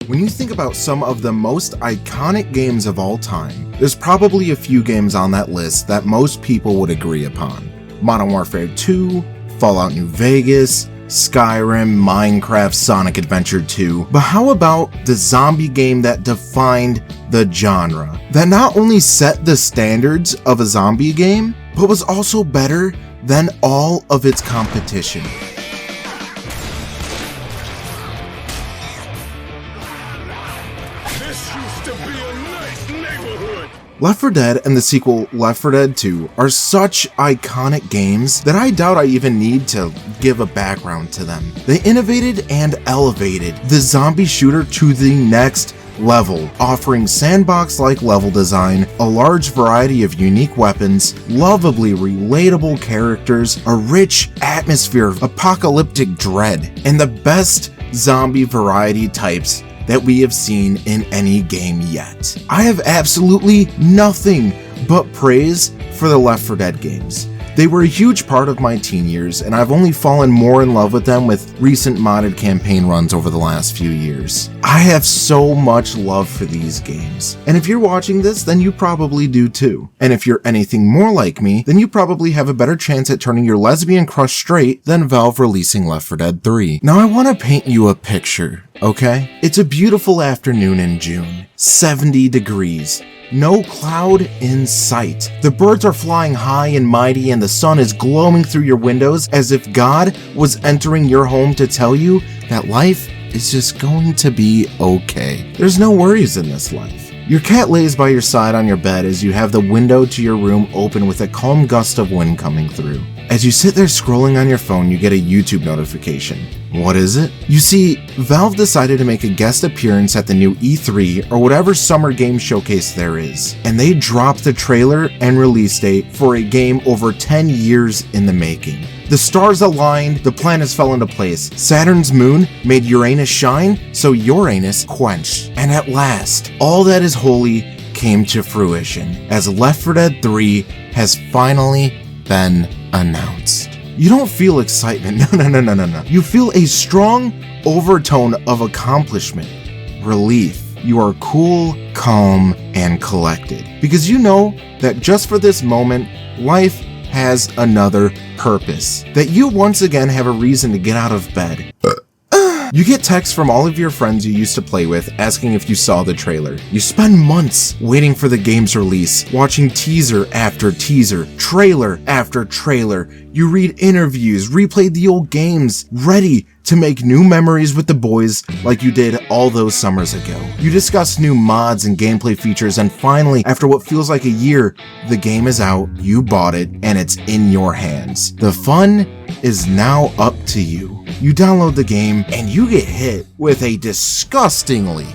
When you think about some of the most iconic games of all time, there's probably a few games on that list that most people would agree upon. Modern Warfare 2, Fallout New Vegas, Skyrim, Minecraft, Sonic Adventure 2, but how about the zombie game that defined the genre? That not only set the standards of a zombie game, but was also better than all of its competition. Left 4 Dead and the sequel Left 4 Dead 2 are such iconic games that I doubt I even need to give a background to them. They innovated and elevated the zombie shooter to the next level, offering sandbox-like level design, a large variety of unique weapons, lovably relatable characters, a rich atmosphere of apocalyptic dread, and the best zombie variety types that we have seen in any game yet. I have absolutely nothing but praise for the Left 4 Dead games. They were a huge part of my teen years, and I've only fallen more in love with them with recent modded campaign runs over the last few years. I have so much love for these games. And if you're watching this, then you probably do too. And if you're anything more like me, then you probably have a better chance at turning your lesbian crush straight than Valve releasing Left 4 Dead 3. Now I want to paint you a picture, okay? It's a beautiful afternoon in June, 70 degrees. No cloud in sight. The birds are flying high and mighty and the sun is glowing through your windows as if God was entering your home to tell you that life is just going to be okay. There's no worries in this life. Your cat lays by your side on your bed as you have the window to your room open with a calm gust of wind coming through. As you sit there scrolling on your phone, you get a YouTube notification. What is it? You see, Valve decided to make a guest appearance at the new E3 or whatever summer game showcase there is, and they dropped the trailer and release date for a game over 10 years in the making. The stars aligned, the planets fell into place, Saturn's moon made Uranus shine, so Uranus quenched. And at last, all that is holy came to fruition, as Left 4 Dead 3 has finally been announced. You don't feel excitement, no. You feel a strong overtone of accomplishment, relief. You are cool, calm, and collected. Because you know that just for this moment, life has another purpose. That you once again have a reason to get out of bed. You get texts from all of your friends you used to play with asking if you saw the trailer. You spend months waiting for the game's release, watching teaser after teaser, trailer after trailer. You read interviews, replay the old games, ready to make new memories with the boys like you did all those summers ago. You discuss new mods and gameplay features, and finally, after what feels like a year, the game is out, you bought it, and it's in your hands. The fun is now up to you. You download the game, and you get hit with a disgustingly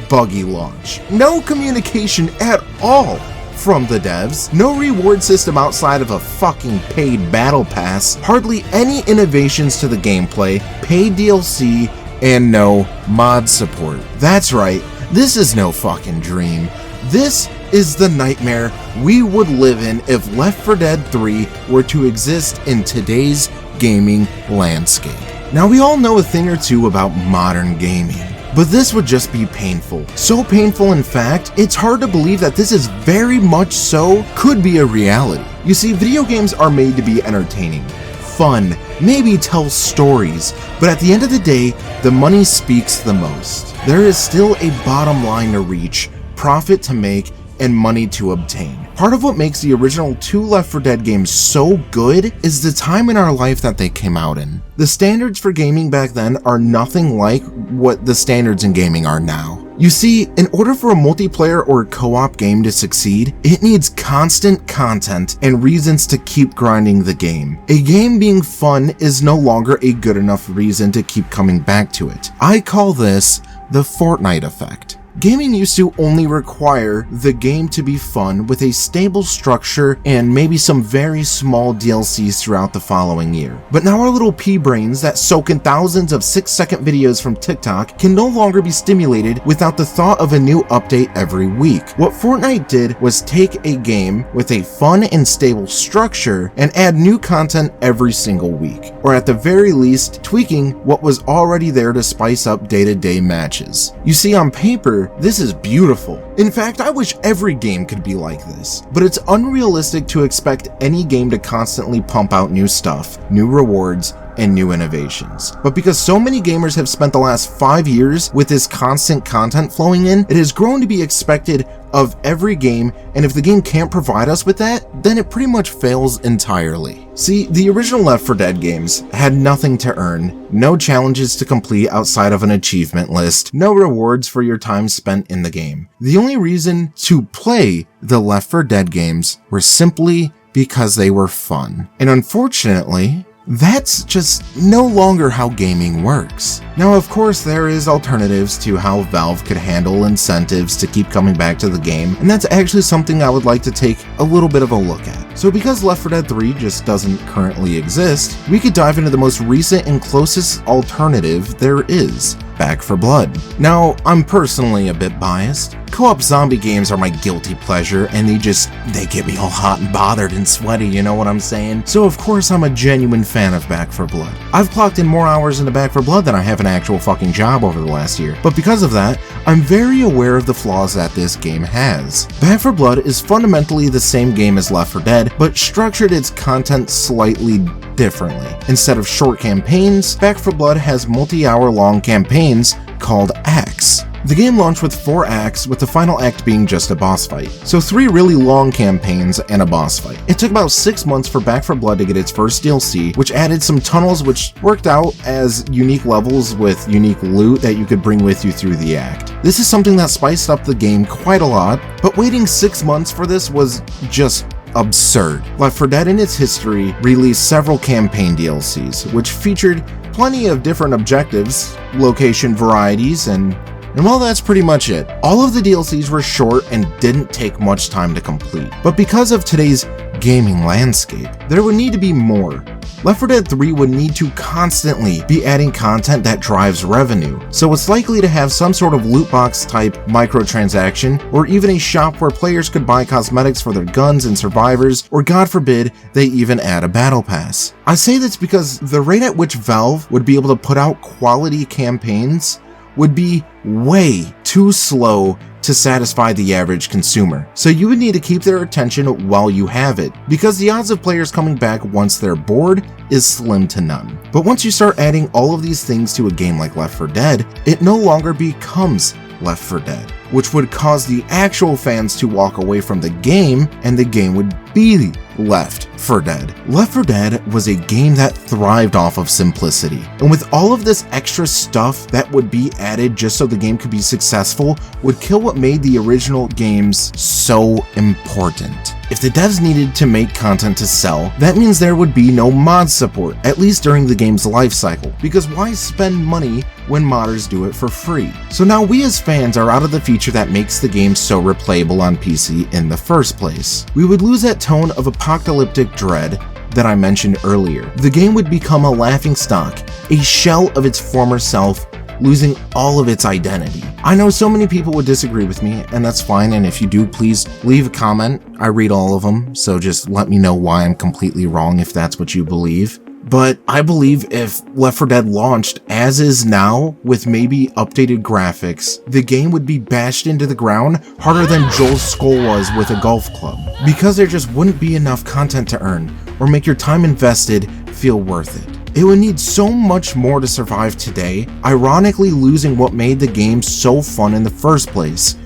buggy launch. No communication at all from the devs, no reward system outside of a fucking paid battle pass, hardly any innovations to the gameplay, paid DLC, and no mod support. That's right, this is no fucking dream. This is the nightmare we would live in if Left 4 Dead 3 were to exist in today's gaming landscape. Now we all know a thing or two about modern gaming, but this would just be painful. So painful, in fact, it's hard to believe that this is very much so could be a reality. You see, video games are made to be entertaining, fun, maybe tell stories, but at the end of the day, the money speaks the most. There is still a bottom line to reach, profit to make, and money to obtain. Part of what makes the original 2 Left 4 Dead games so good is the time in our life that they came out in. The standards for gaming back then are nothing like what the standards in gaming are now. You see, in order for a multiplayer or co-op game to succeed, it needs constant content and reasons to keep grinding the game. A game being fun is no longer a good enough reason to keep coming back to it. I call this the Fortnite effect. Gaming used to only require the game to be fun with a stable structure and maybe some very small DLCs throughout the following year. But now our little pea-brains that soak in thousands of 6-second videos from TikTok can no longer be stimulated without the thought of a new update every week. What Fortnite did was take a game with a fun and stable structure and add new content every single week, or at the very least, tweaking what was already there to spice up day-to-day matches. You see, on paper, this is beautiful. In fact, I wish every game could be like this, but it's unrealistic to expect any game to constantly pump out new stuff, new rewards, and new innovations. But because so many gamers have spent the last 5 years with this constant content flowing in, it has grown to be expected of every game, and if the game can't provide us with that, then it pretty much fails entirely. See, the original Left 4 Dead games had nothing to earn, no challenges to complete outside of an achievement list, no rewards for your time spent in the game. The only reason to play the Left 4 Dead games were simply because they were fun. And unfortunately, that's just no longer how gaming works. Now, of course, there is alternatives to how Valve could handle incentives to keep coming back to the game, and that's actually something I would like to take a little bit of a look at. So because Left 4 Dead 3 just doesn't currently exist, we could dive into the most recent and closest alternative there is, Back 4 Blood. Now, I'm personally a bit biased. Co-op zombie games are my guilty pleasure, and they get me all hot and bothered and sweaty, you know what I'm saying? So of course I'm a genuine fan of Back 4 Blood. I've clocked in more hours into Back 4 Blood than I have an actual fucking job over the last year, but because of that, I'm very aware of the flaws that this game has. Back 4 Blood is fundamentally the same game as Left 4 Dead, but structured its content slightly differently. Instead of short campaigns, Back 4 Blood has multi-hour long campaigns called acts. The game launched with 4 acts, with the final act being just a boss fight. So 3 really long campaigns and a boss fight. It took about 6 months for Back 4 Blood to get its first DLC, which added some tunnels which worked out as unique levels with unique loot that you could bring with you through the act. This is something that spiced up the game quite a lot, but waiting 6 months for this was just absurd. Left 4 Dead in its history released several campaign DLCs, which featured plenty of different objectives, location varieties, and well, that's pretty much it. All of the DLCs were short and didn't take much time to complete. But because of today's gaming landscape, there would need to be more. Left 4 Dead 3 would need to constantly be adding content that drives revenue, so it's likely to have some sort of loot box type microtransaction, or even a shop where players could buy cosmetics for their guns and survivors, or God forbid, they even add a battle pass. I say this because the rate at which Valve would be able to put out quality campaigns would be way too slow to satisfy the average consumer. So you would need to keep their attention while you have it, because the odds of players coming back once they're bored is slim to none. But once you start adding all of these things to a game like Left 4 Dead, it no longer becomes Left 4 Dead, which would cause the actual fans to walk away from the game, and the game would be Left 4 Dead. Left 4 Dead was a game that thrived off of simplicity, and with all of this extra stuff that would be added just so the game could be successful, would kill what made the original games so important. If the devs needed to make content to sell, that means there would be no mod support, at least during the game's life cycle, because why spend money when modders do it for free? So now we as fans are out of the feature that makes the game so replayable on PC in the first place. We would lose that tone of apocalyptic dread that I mentioned earlier. The game would become a laughingstock, a shell of its former self, losing all of its identity. I know so many people would disagree with me, and that's fine, and if you do, please leave a comment. I read all of them, so just let me know why I'm completely wrong if that's what you believe. But I believe if Left 4 Dead launched as is now, with maybe updated graphics, the game would be bashed into the ground harder than Joel's skull was with a golf club, because there just wouldn't be enough content to earn, or make your time invested feel worth it. It would need so much more to survive today, ironically losing what made the game so fun in the first place.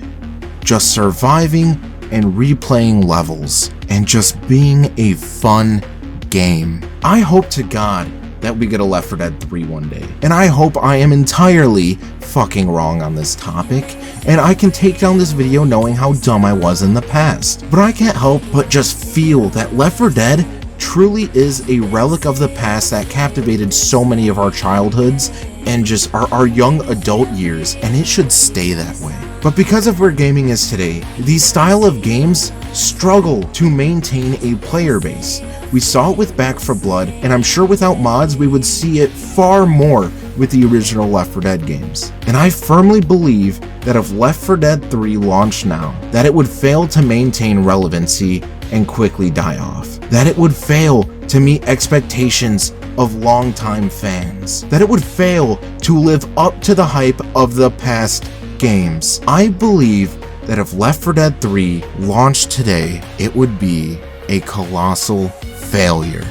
Just surviving and replaying levels, and just being a fun game. I hope to God that we get a Left 4 Dead 3 one day, and I hope I am entirely fucking wrong on this topic, and I can take down this video knowing how dumb I was in the past. But I can't help but just feel that Left 4 Dead truly is a relic of the past that captivated so many of our childhoods and just our young adult years, and it should stay that way. But because of where gaming is today, these style of games struggle to maintain a player base. We saw it with Back 4 Blood, and I'm sure without mods we would see it far more with the original Left 4 Dead games. And I firmly believe that if Left 4 Dead 3 launched now, that it would fail to maintain relevancy and quickly die off. That it would fail to meet expectations of longtime fans. That it would fail to live up to the hype of the past games. I believe that if Left 4 Dead 3 launched today, it would be a colossal failure.